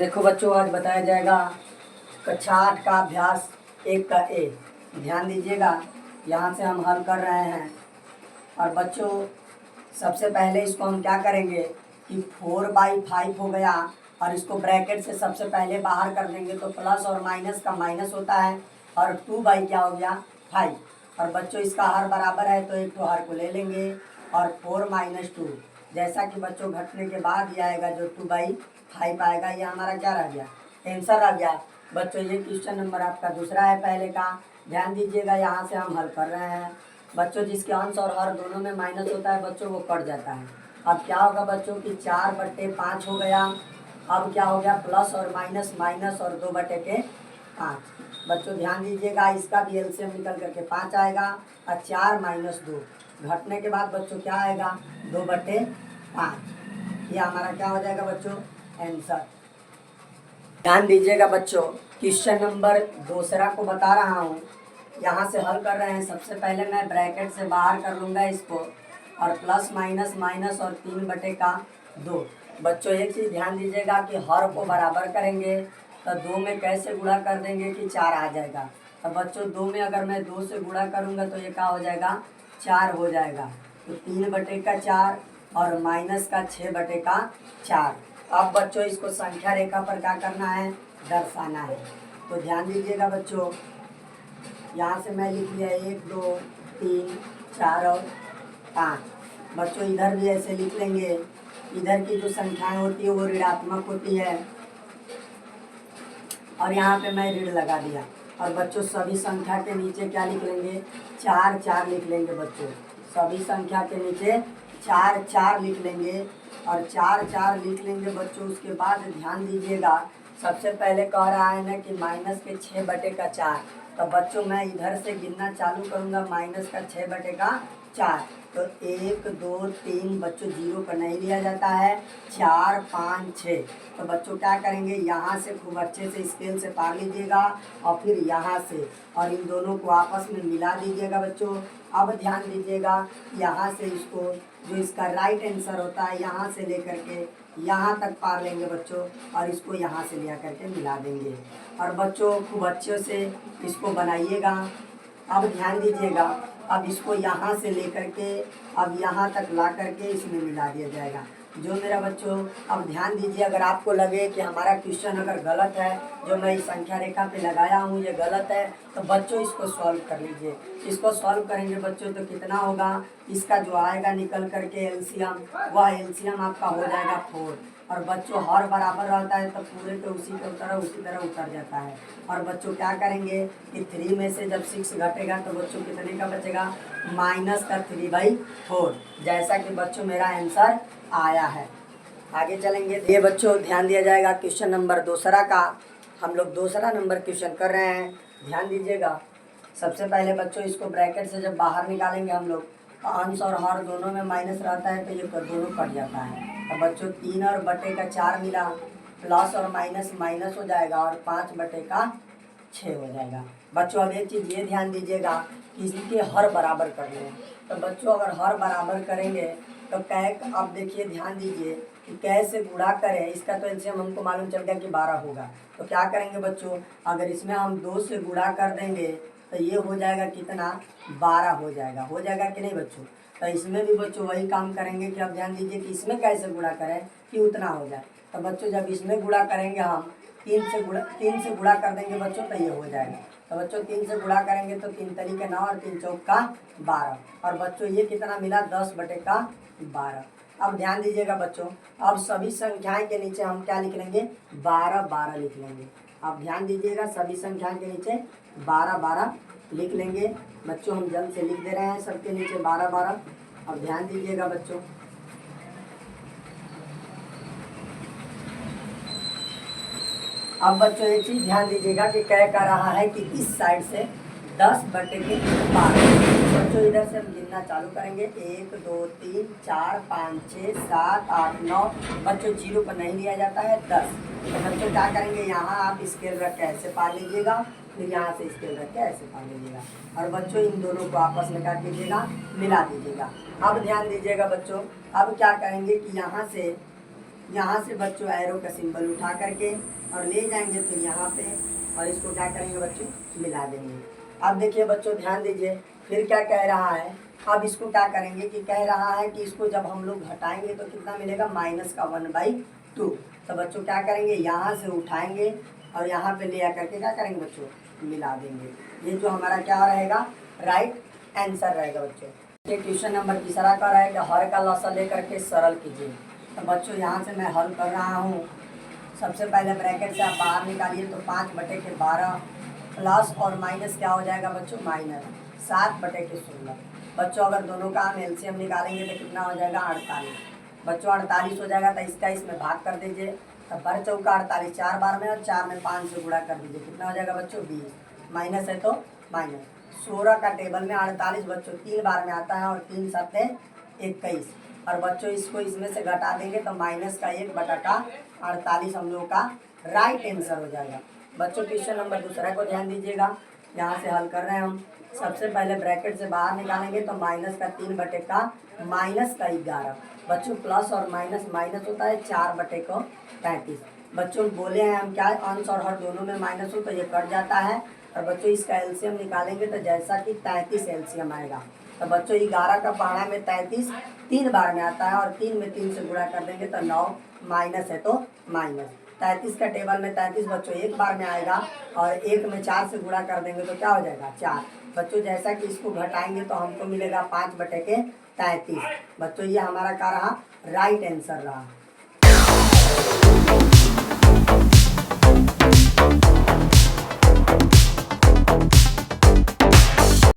देखो बच्चों, आज बताया जाएगा कक्षा 8 का अभ्यास 1 का ए। ध्यान दीजिएगा, यहाँ से हम हल कर रहे हैं। और बच्चों, सबसे पहले इसको हम क्या करेंगे कि 4/5 हो गया और इसको ब्रैकेट से सबसे पहले बाहर कर देंगे तो प्लस और माइनस का माइनस होता है और 2 क्या हो गया 5। और बच्चों, इसका हर बराबर है तो एक तो हर को ले लेंगे और 4 - 2 जैसा कि बच्चों घटने के बाद ये आएगा जो 2/5 आएगा। ये हमारा क्या रह गया, आंसर आ गया। बच्चों, ये क्वेश्चन नंबर आपका दूसरा है पहले का। ध्यान दीजिएगा, यहाँ से हम हल कर रहे हैं। बच्चों, जिसके अंश और हर दोनों में माइनस होता है बच्चों वो कट जाता है। अब क्या होगा बच्चों कि 4/5 हो गया। अब क्या हो गया, प्लस और माइनस, माइनस और 2/5। बच्चों ध्यान दीजिएगा, इसका भी एलसीएम निकल करके 5 आएगा और 4 - 2 घटने के बाद बच्चों क्या आएगा 2/5। ये हमारा क्या हो जाएगा बच्चों, आंसर। ध्यान दीजिएगा बच्चों, क्वेश्चन नंबर दूसरा को बता रहा हूँ। यहाँ से हल कर रहे हैं। सबसे पहले मैं ब्रैकेट से बाहर कर लूँगा इसको और प्लस माइनस माइनस और 3/2। बच्चों, एक चीज़ ध्यान दीजिएगा कि हर को बराबर करेंगे तो 2 में कैसे गुणा कर देंगे कि 4 आ जाएगा। तो बच्चों 2 में अगर मैं 2 से गुणा करूँगा तो ये क्या हो जाएगा 4 हो जाएगा। तो 3/4 और माइनस का 6/4। अब बच्चों इसको संख्या रेखा पर क्या करना है, दर्शाना है। तो ध्यान दीजिएगा बच्चों, यहाँ से मैं लिख लिया 1 2 3 4 और 5। बच्चों इधर भी ऐसे लिख लेंगे। इधर की जो संख्याएं होती है वो ऋणात्मक होती है और यहाँ पे मैं ऋण लगा दिया। और बच्चों सभी संख्या के नीचे क्या लिख लेंगे, 4 4 लिख लेंगे। बच्चों सभी संख्या के नीचे 4 4 लिख लेंगे और 4 4 लिख लेंगे। बच्चों उसके बाद ध्यान दीजिएगा, सबसे पहले कह रहा है ना कि माइनस के 6/4। तो बच्चों मैं इधर से गिनना चालू करूँगा, माइनस का 6/4। तो 1 2 3 बच्चों जीरो का नहीं लिया जाता है, 4 5 6। तो बच्चों क्या करेंगे, यहाँ से खूब अच्छे से स्केल से पार लीजिएगा और फिर यहाँ से और इन दोनों को आपस में मिला दीजिएगा। बच्चों अब ध्यान दीजिएगा, यहाँ से इसको जो इसका राइट आंसर होता है यहाँ से लेकर के यहाँ तक पार लेंगे बच्चों और इसको यहाँ से ले करके मिला देंगे। और बच्चों खूब अच्छे से इसको बनाइएगा। अब ध्यान दीजिएगा, अब इसको यहाँ से लेकर के अब यहाँ तक ला करके इसमें मिला दिया जाएगा। जो मेरा बच्चों, अब ध्यान दीजिए, अगर आपको लगे कि हमारा क्वेश्चन अगर गलत है, जो मैं इस संख्या रेखा पे लगाया हूँ ये गलत है, तो बच्चों इसको सॉल्व कर लीजिए। इसको सॉल्व करेंगे बच्चों तो कितना होगा, इसका जो आएगा निकल करके एलसीएम, वह एलसीएम आपका हो जाएगा 4। और बच्चों हर बराबर रहता है तो पूरे के उसी तरह उतर जाता है। और बच्चों क्या करेंगे कि 3 में से जब 6 घटेगा तो बच्चों कितने का बचेगा, माइनस का 3/4। जैसा कि बच्चों मेरा आंसर आया है। आगे चलेंगे। ये बच्चों ध्यान दिया जाएगा, क्वेश्चन नंबर दूसरा का हम लोग दूसरा नंबर क्वेश्चन कर रहे हैं। ध्यान दीजिएगा, सबसे पहले बच्चों इसको ब्रैकेट से जब बाहर निकालेंगे हम लोग, अंश और हर दोनों में माइनस रहता है तो ये दोनों कट जाता है। तो बच्चों 3 और बटे का 4 मिला, प्लस और माइनस माइनस हो जाएगा और 5/6 हो जाएगा। बच्चों अब एक चीज़ ये ध्यान दीजिएगा कि इसके हर बराबर करने हैं। तो बच्चों अगर हर बराबर करेंगे तो कैक, अब देखिए ध्यान दीजिए कि कैसे गुणा करें। इसका तो एलसीएम हमको मालूम चल गया कि 12 होगा। तो क्या करेंगे बच्चों, अगर इसमें हम 2 से गुणा कर देंगे तो ये हो जाएगा कितना, 12 हो जाएगा। हो जाएगा कि नहीं बच्चों। तो इसमें भी बच्चों वही काम करेंगे कि अब ध्यान दीजिए कि इसमें कैसे गुणा करें कि उतना हो जाए। तो बच्चों जब इसमें गुणा करेंगे हम 3 से गुणा कर देंगे बच्चों तो ये हो जाएगा। तो बच्चों 3 से गुणा करेंगे तो 3 तरीके 9 और 3 चौक का 12। और बच्चों ये कितना मिला, 10/12। अब ध्यान दीजिएगा बच्चों, अब सभी संख्याएं के नीचे हम क्या लिख लेंगे, 12 12 लिख लेंगे। अब ध्यान दीजिएगा, सभी संख्याएं के नीचे 12 12 लिख लेंगे। बच्चों हम जल्द से लिख दे रहे हैं सबके नीचे 12 12। अब ध्यान दीजिएगा बच्चों, अब बच्चों एक चीज़ ध्यान दीजिएगा कि क्या कर रहा है कि इस साइड से 10/12। बच्चों इधर से हम गिनना चालू करेंगे, 1 2 3 4 5 6 7 8 9। बच्चों जीरो पर नहीं लिया जाता है, 10। तो बच्चों क्या करेंगे, यहाँ आप स्केल रख के ऐसे पार लीजिएगा, फिर यहाँ से स्केल रख के ऐसे पार लीजिएगा। और बच्चों इन दोनों को आपस में क्या कीजिएगा, मिला दीजिएगा। अब ध्यान दीजिएगा बच्चों, अब क्या करेंगे कि यहाँ से यहाँ से बच्चों एरो का सिंबल उठा करके और ले जाएंगे फिर यहाँ पे, और इसको क्या करेंगे बच्चों, मिला देंगे। अब देखिए बच्चों ध्यान दीजिए, फिर क्या कह रहा है, अब इसको क्या करेंगे कि कह रहा है कि इसको जब हम लोग घटाएंगे तो कितना मिलेगा, माइनस का 1/2। तो बच्चों क्या करेंगे, यहाँ से उठाएंगे और यहाँ पे ले आकर के क्या करेंगे बच्चों, मिला देंगे। ये जो हमारा क्या रहेगा, राइट आंसर रहेगा बच्चों। ये क्वेश्चन नंबर तीसरा का रहेगा, हर का लसा लेकर के सरल कीजिए। तो बच्चों यहाँ से मैं हल कर रहा हूँ। सबसे पहले ब्रैकेट से आप बाहर निकालिए तो 5/12 प्लस और माइनस क्या हो जाएगा बच्चों, माइनस 7/16। बच्चों अगर दोनों का हम एलसीएम निकालेंगे तो कितना हो जाएगा, 48। बच्चों 48 हो जाएगा तो इसका इसमें भाग कर दीजिए। तो बर चौका 48 4 बार में, और 4 में 5 से गुणा कर दीजिए, कितना हो जाएगा बच्चों, 20। माइनस है तो माइनस। 16 का टेबल में 48 बच्चों 3 बार में आता है, और 3 7 21। और बच्चों इसको इसमें से घटा देंगे तो माइनस का 1/48 हम लोगों का राइट आंसर हो जाएगा। बच्चों क्वेश्चन नंबर दूसरा को ध्यान दीजिएगा, यहाँ से हल कर रहे हैं हम। सबसे पहले ब्रैकेट से बाहर निकालेंगे तो माइनस का 3/11। बच्चों प्लस और माइनस माइनस होता है, 4/35। बच्चों बोले हैं हम क्या, अंश और हर दोनों में माइनस हो तो ये कट जाता है। और बच्चों इसका एलसीएम निकालेंगे तो जैसा कि 33 एलसीएम आएगा। तो बच्चों 11 का पहाड़ा में 33 3 बार में आता है, और 3 में 3 से गुणा कर देंगे तो 9, माइनस है तो माइनस। 33 का टेबल में 33 बच्चों 1 बार में आएगा, और 1 में 4 से गुणा कर देंगे तो क्या हो जाएगा, 4। बच्चों जैसा कि इसको घटाएंगे तो हमको मिलेगा 5/33। बच्चों ये हमारा क्या रहा, राइट आंसर रहा।